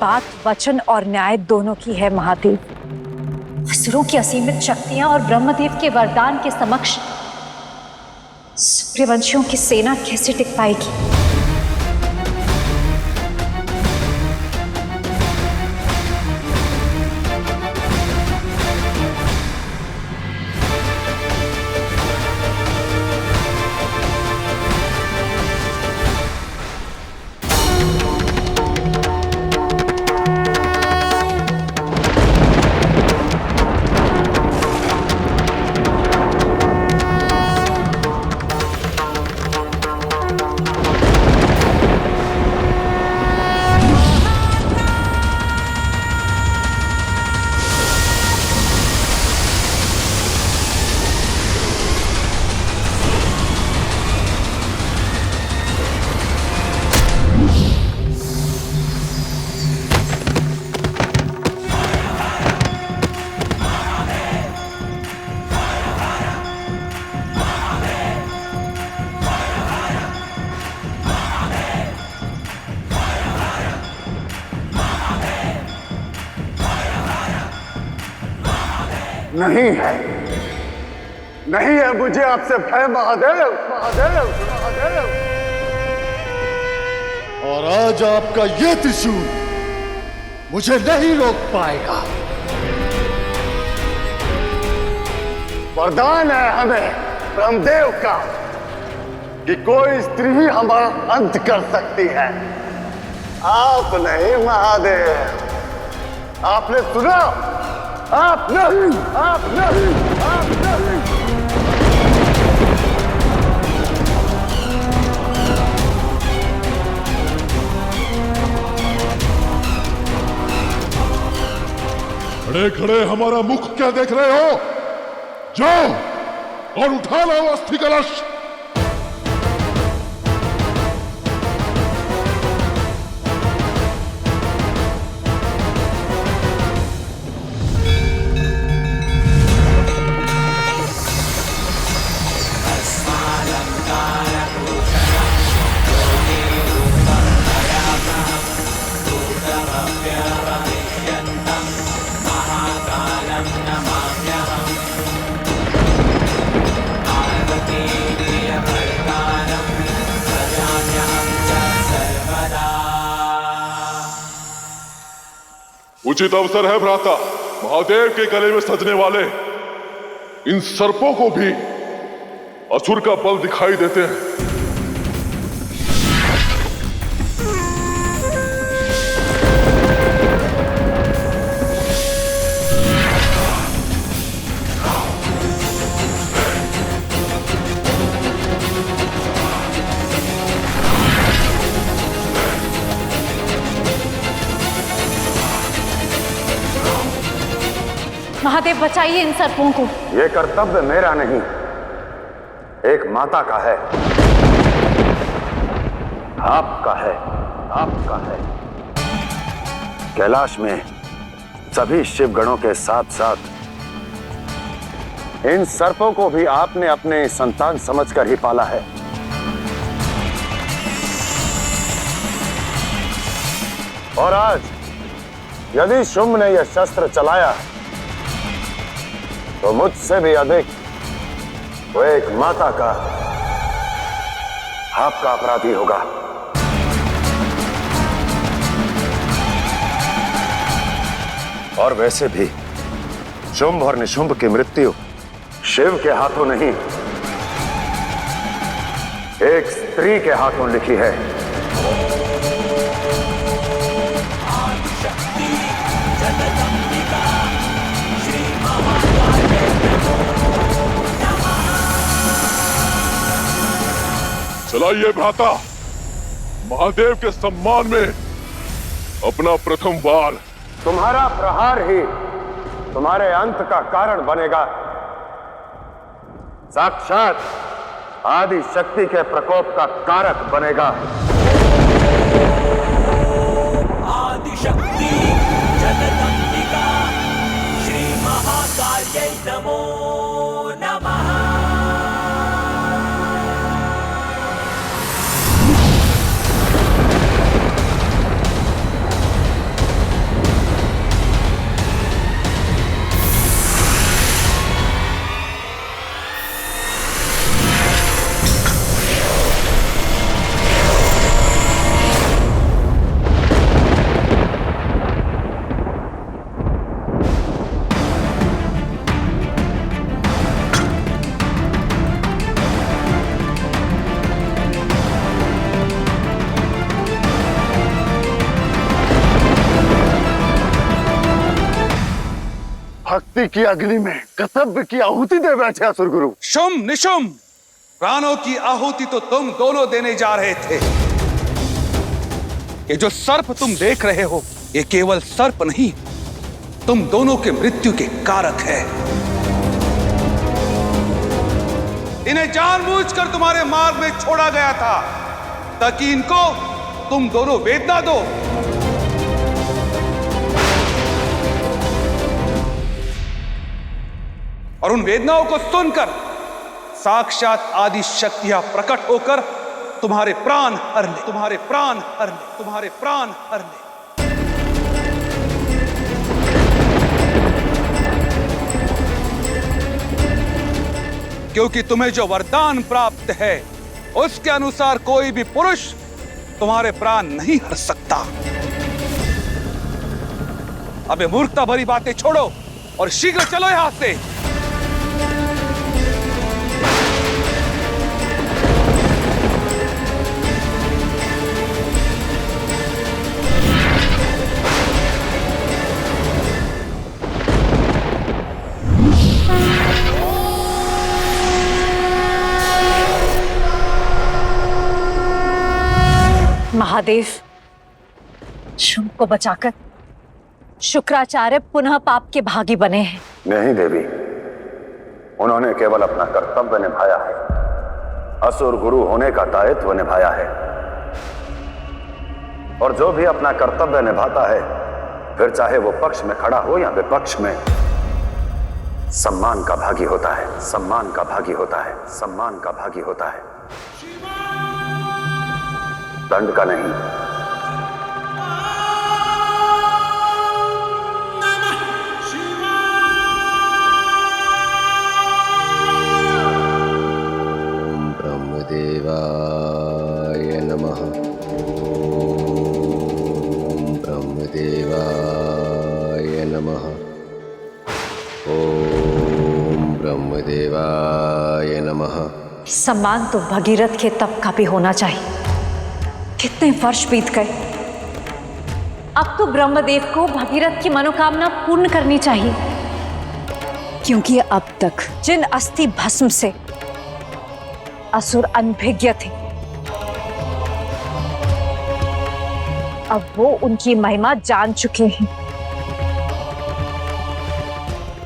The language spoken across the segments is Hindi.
बात वचन और न्याय दोनों की है महादेव। असुरों की असीमित शक्तियां और ब्रह्मदेव के वरदान के समक्ष सूर्यवंशियों की सेना कैसे टिक पाएगी? नहीं है, नहीं है मुझे आपसे भय महादेव, महादेव, महादेव। और आज आपका ये त्रिशूल मुझे नहीं रोक पाएगा। वरदान है हमें ब्रह्मदेव का कि कोई स्त्री ही हमारा अंत कर सकती है, आप नहीं महादेव। आपने सुना? आप नहीं, आप नहीं, आप नहीं। खड़े खड़े हमारा मुख क्या देख रहे हो? जाओ और उठा लाओ अस्थि कलश। उचित अवसर है भ्राता, महादेव के गले में सजने वाले इन सर्पों को भी असुर का बल दिखाई देते हैं। महादेव बचाइए इन सर्पों को। ये कर्तव्य मेरा नहीं, एक माता का है, आपका है, आपका है। कैलाश में सभी शिवगणों के साथ साथ इन सर्पों को भी आपने अपने संतान समझकर ही पाला है। और आज यदि शुंभ ने यह शस्त्र चलाया तो मुझसे भी अधिक वो एक माता का, आपका अपराधी होगा। और वैसे भी शुंभ और निशुंभ की मृत्यु शिव के हाथों नहीं, एक स्त्री के हाथों लिखी है। चलाइए भ्राता, महादेव के सम्मान में अपना प्रथम वार। तुम्हारा प्रहार ही तुम्हारे अंत का कारण बनेगा। साक्षात आदि शक्ति के प्रकोप का कारक बनेगा। आदि शक्ति जगदम्बिका श्री महाकाल्यै नमो नमः। भक्ति की अग्नि में कर्तव्य की आहुति दे बैठे असुर गुरु। शुम निशुम, प्राणों की आहुति तो तुम दोनों देने जा रहे थे। ये जो सर्प तुम देख रहे हो, ये केवल सर्प नहीं, तुम दोनों के मृत्यु के कारक है। इन्हें जानबूझकर तुम्हारे मार्ग में छोड़ा गया था ताकि इनको तुम दोनों वेदना दो। और उन वेदनाओं को सुनकर साक्षात आदि शक्तियां प्रकट होकर तुम्हारे प्राण हर ले, तुम्हारे प्राण हर ले, तुम्हारे प्राण हर ले। क्योंकि तुम्हें जो वरदान प्राप्त है उसके अनुसार कोई भी पुरुष तुम्हारे प्राण नहीं हर सकता। अब ये मूर्खता भरी बातें छोड़ो और शीघ्र चलो यहां से। महादेव, शुंभ को बचाकर शुक्राचार्य पुनः पाप के भागी बने हैं। नहीं देवी, उन्होंने केवल अपना कर्तव्य निभाया है, असुर गुरु होने का दायित्व निभाया है। और जो भी अपना कर्तव्य निभाता है, फिर चाहे वो पक्ष में खड़ा हो या विपक्ष में, सम्मान का भागी होता है, सम्मान का भागी होता है, सम्मान का भागी होता है, दंड का नहीं। ब्रह्मदेवाय नमः। ओम ब्रह्मदेवाय नमः। ओम ब्रह्मदेवाय नमः। सम्मान तो भगीरथ के तप का भी होना चाहिए। कितने वर्ष बीत गए, अब तो ब्रह्मदेव को भगीरथ की मनोकामना पूर्ण करनी चाहिए, क्योंकि अब तक जिन अस्थि भस्म से असुर अनभिज्ञ थे, अब वो उनकी महिमा जान चुके हैं।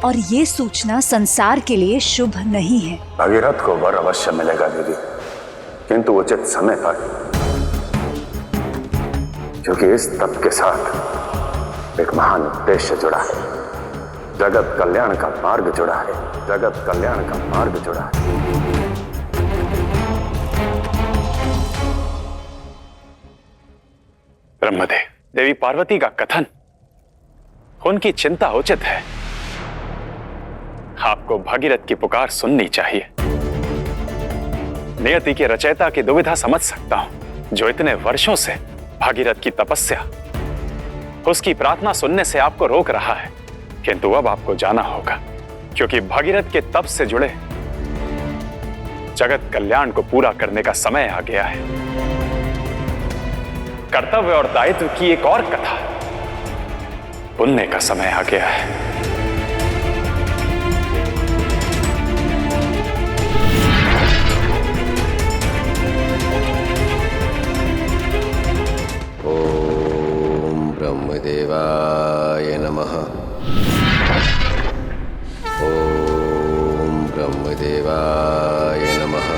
और ये सूचना संसार के लिए शुभ नहीं है। भगीरथ को वर अवश्य मिलेगा दीदी, किंतु उचित समय पर, क्योंकि इस तप के साथ एक महान उद्देश्य जुड़ा है। जगत कल्याण का मार्ग जुड़ा है, जगत कल्याण का मार्ग जुड़ा है। ब्रह्मदेव, देवी पार्वती का कथन, उनकी चिंता उचित है। आपको भगीरथ की पुकार सुननी चाहिए। नियति के रचयिता की दुविधा समझ सकता हूं, जो इतने वर्षों से भागीरथ की तपस्या, उसकी प्रार्थना सुनने से आपको रोक रहा है। किंतु अब आपको जाना होगा, क्योंकि भागीरथ के तप से जुड़े जगत कल्याण को पूरा करने का समय आ गया है। कर्तव्य और दायित्व की एक और कथा बुनने का समय आ गया है। ब्रह्मदेवाय नमः। ओम ब्रह्मदेवाय नमः।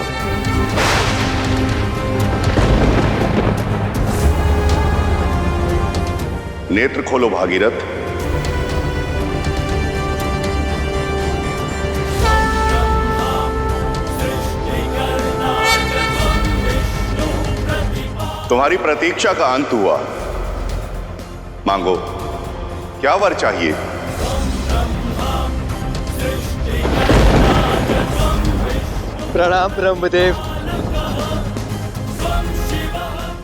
नेत्र खोलो भागीरथ। तुम्हारी प्रतीक्षा का अंत हुआ। मांगो, क्या वर चाहिए? प्रणाम ब्रह्मदेव,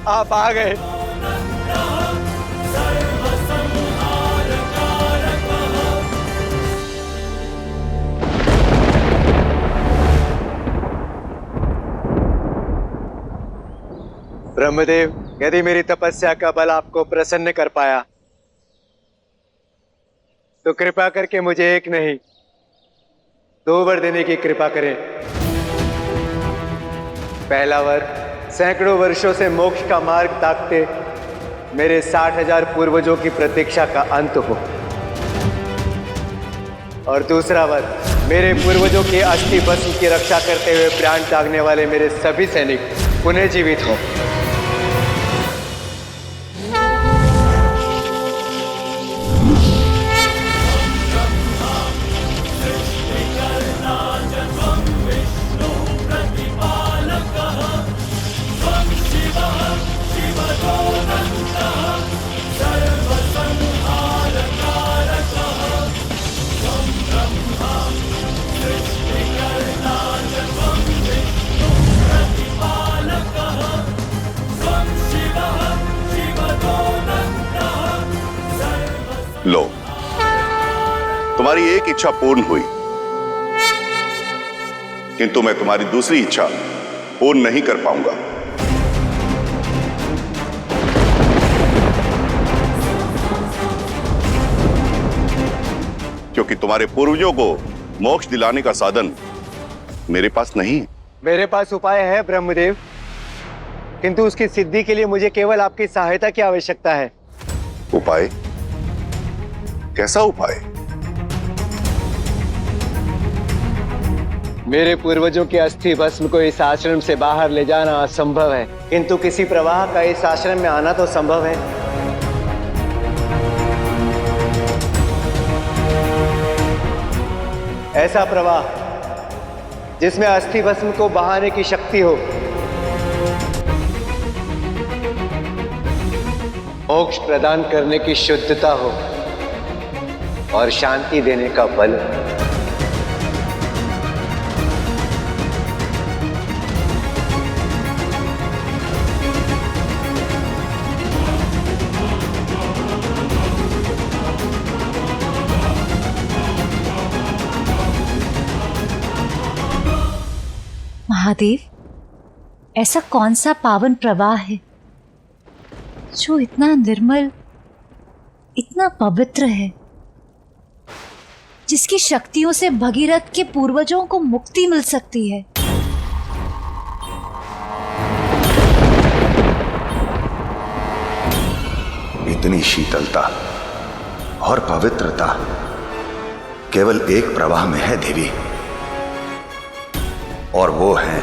आप आ गए। ब्रह्मदेव, यदि मेरी तपस्या का बल आपको प्रसन्न कर पाया तो कृपा करके मुझे एक नहीं 2 वर देने की कृपा करें। पहला वर, सैकड़ों वर्षों से मोक्ष का मार्ग ताकते मेरे 60,000 पूर्वजों की प्रतीक्षा का अंत हो। और दूसरा वर, मेरे पूर्वजों के अस्थि भस्म की रक्षा करते हुए प्राण त्यागने वाले मेरे सभी सैनिक पुनः जीवित हों। लो, तुम्हारी एक इच्छा पूर्ण हुई, किंतु मैं तुम्हारी दूसरी इच्छा पूर्ण नहीं कर पाऊंगा। क्योंकि तुम्हारे पूर्वजों को मोक्ष दिलाने का साधन मेरे पास नहीं है। मेरे पास उपाय है ब्रह्मदेव, किंतु उसकी सिद्धि के लिए मुझे केवल आपकी सहायता की आवश्यकता है। उपाय? कैसा उपाय? मेरे पूर्वजों के अस्थि भस्म को इस आश्रम से बाहर ले जाना असंभव है, किंतु किसी प्रवाह का इस आश्रम में आना तो संभव है। ऐसा प्रवाह जिसमें अस्थि भस्म को बहाने की शक्ति हो, मोक्ष प्रदान करने की शुद्धता हो और शांति देने का बल। महादेव, ऐसा कौन सा पावन प्रवाह है जो इतना निर्मल, इतना पवित्र है, जिसकी शक्तियों से भगीरथ के पूर्वजों को मुक्ति मिल सकती है? इतनी शीतलता और पवित्रता केवल एक प्रवाह में है देवी, और वो है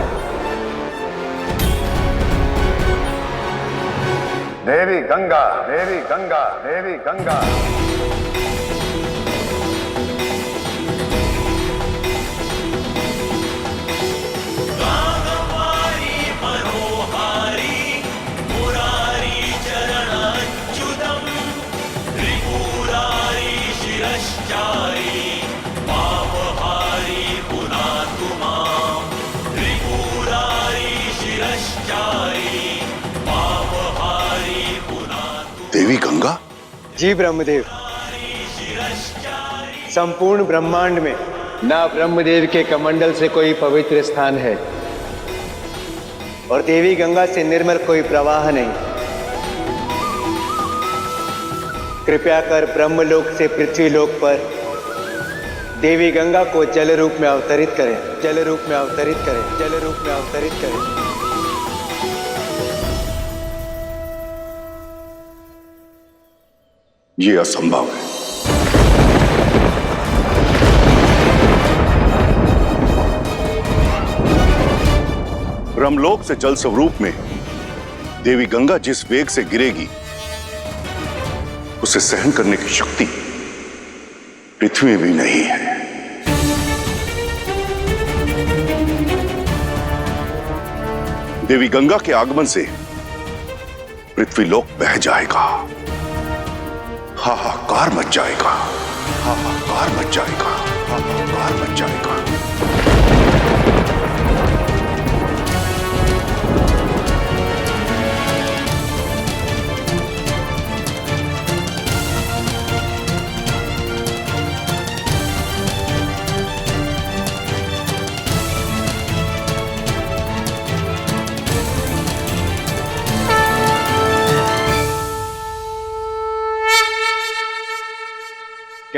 देवी गंगा, देवी गंगा, देवी गंगा। देवी गंगा? जी ब्रह्मदेव, संपूर्ण ब्रह्मांड में ना ब्रह्मदेव के कमंडल से कोई पवित्र स्थान है और देवी गंगा से निर्मल कोई प्रवाह नहीं। कृपया कर ब्रह्मलोक से पृथ्वीलोक पर देवी गंगा को जल रूप में अवतरित करें, जल रूप में अवतरित करें, जल रूप में अवतरित करें। ये असंभव है। ब्रह्मलोक से जल स्वरूप में देवी गंगा जिस वेग से गिरेगी, उसे सहन करने की शक्ति पृथ्वी में भी नहीं है। देवी गंगा के आगमन से पृथ्वीलोक बह जाएगा, हाहाकार मच जाएगा, हाहाकार मच जाएगा, हाहाकार मच जाएगा।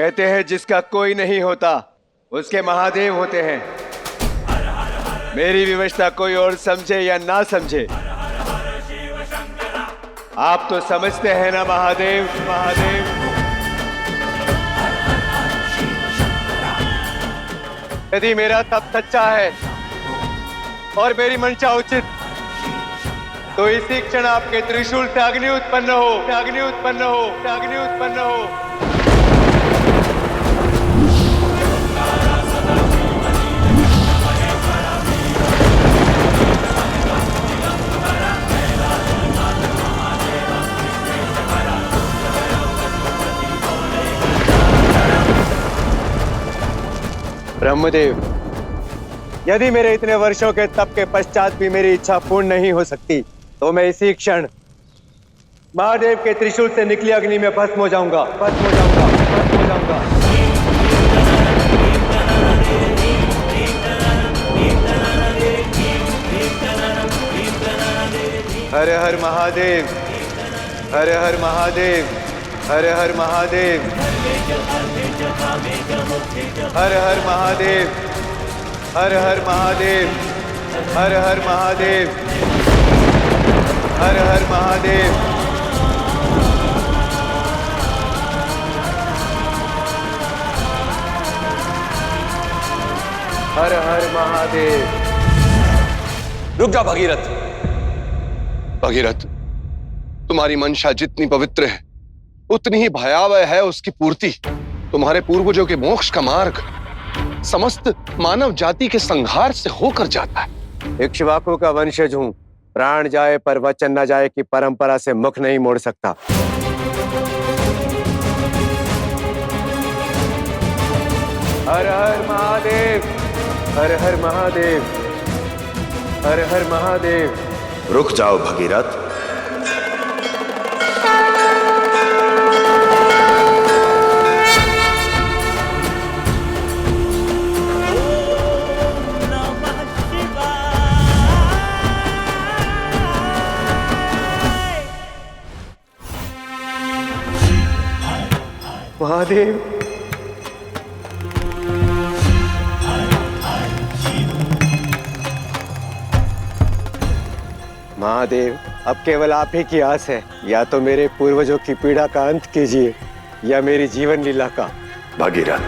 कहते हैं जिसका कोई नहीं होता उसके महादेव होते हैं। मेरी विवशता कोई और समझे या ना समझे, आप तो समझते हैं ना महादेव। महादेव यदि मेरा तप सच्चा है और मेरी मंशा उचित, तो इसी क्षण आपके त्रिशूल से अग्नि उत्पन्न हो, अग्नि उत्पन्न हो, अग्नि उत्पन्न हो। ब्रह्मदेव, यदि मेरे इतने वर्षों के तप के पश्चात भी मेरी इच्छा पूर्ण नहीं हो सकती, तो मैं इसी क्षण महादेव के त्रिशूल से निकली अग्नि में भस्म हो जाऊंगा, भस्म हो जाऊंगा, भस्म हो जाऊंगा। हर हर महादेव, हर हर महादेव, हर हर महादेव, हर हर महादेव, हर हर महादेव, हर हर महादेव, हर हर महादेव। हर हर महादेव। रुक जा भगीरथ। भगीरथ, तुम्हारी मंशा जितनी पवित्र है उतनी ही भयावह है उसकी पूर्ति। तुम्हारे पूर्वजों के मोक्ष का मार्ग समस्त मानव जाति के संहार से होकर जाता है। इक्ष्वाकु का वंशज हूं, प्राण जाए पर वचन न जाए की परंपरा से मुख नहीं मोड़ सकता। हर हर महादेव, हर हर महादेव, हर हर महादेव। रुक जाओ भगीरथ। महादेव, महादेव, अब केवल आप ही की आस है। या तो मेरे पूर्वजों की पीड़ा का अंत कीजिए या मेरी जीवन लीला का। भगीरथ,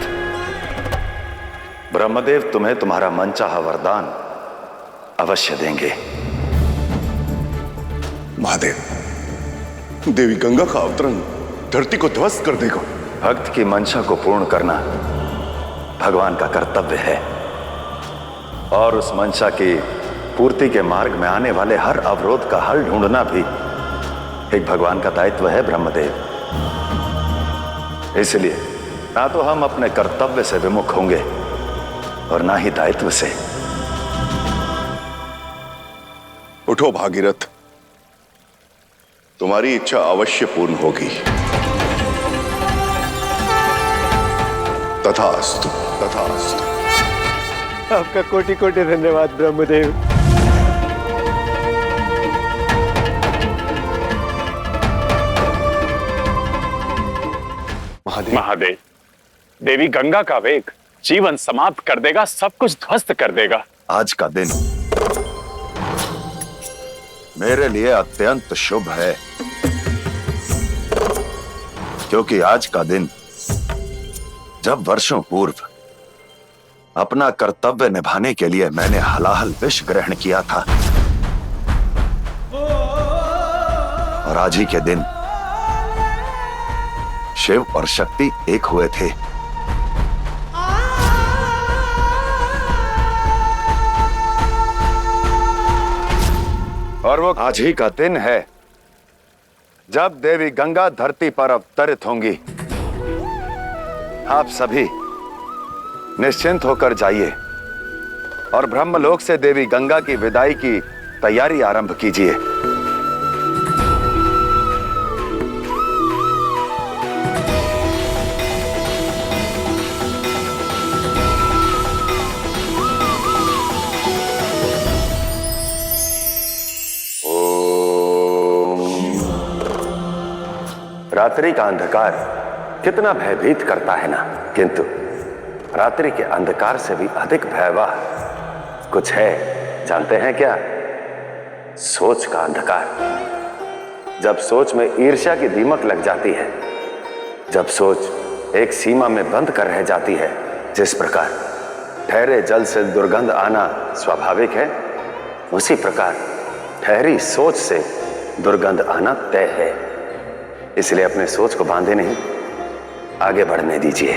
ब्रह्मदेव तुम्हें तुम्हारा मनचाहा वरदान अवश्य देंगे। महादेव, देवी गंगा का अवतरण धरती को ध्वस्त कर देगा। भक्त की मंशा को पूर्ण करना भगवान का कर्तव्य है और उस मंशा की पूर्ति के मार्ग में आने वाले हर अवरोध का हल ढूंढना भी एक भगवान का दायित्व है ब्रह्मदेव। इसलिए ना तो हम अपने कर्तव्य से विमुख होंगे और ना ही दायित्व से। उठो भागीरथ, तुम्हारी इच्छा अवश्य पूर्ण होगी। तथास्तु, तथास्तु। आपका कोटि कोटि धन्यवाद ब्रह्मदेव। महादेव, देवी गंगा का वेग जीवन समाप्त कर देगा, सब कुछ ध्वस्त कर देगा। आज का दिन मेरे लिए अत्यंत शुभ है, क्योंकि आज का दिन जब वर्षों पूर्व अपना कर्तव्य निभाने के लिए मैंने हलाहल विष ग्रहण किया था, और आज ही के दिन शिव और शक्ति एक हुए थे। और वो आज ही का दिन है जब देवी गंगा धरती पर अवतरित होंगी। आप सभी निश्चिंत होकर जाइए और ब्रह्मलोक से देवी गंगा की विदाई की तैयारी आरंभ कीजिए। रात्रि का अंधकार कितना भयभीत करता है ना, किंतु रात्रि के अंधकार से भी अधिक भयावह कुछ है, जानते हैं क्या? सोच का अंधकार। जब सोच में ईर्ष्या की दीमक लग जाती है, जब सोच एक सीमा में बंद कर रह जाती है, जिस प्रकार ठहरे जल से दुर्गंध आना स्वाभाविक है, उसी प्रकार ठहरी सोच से दुर्गंध आना तय है। इसलिए अपने सोच को बांधे नहीं, आगे बढ़ने दीजिए।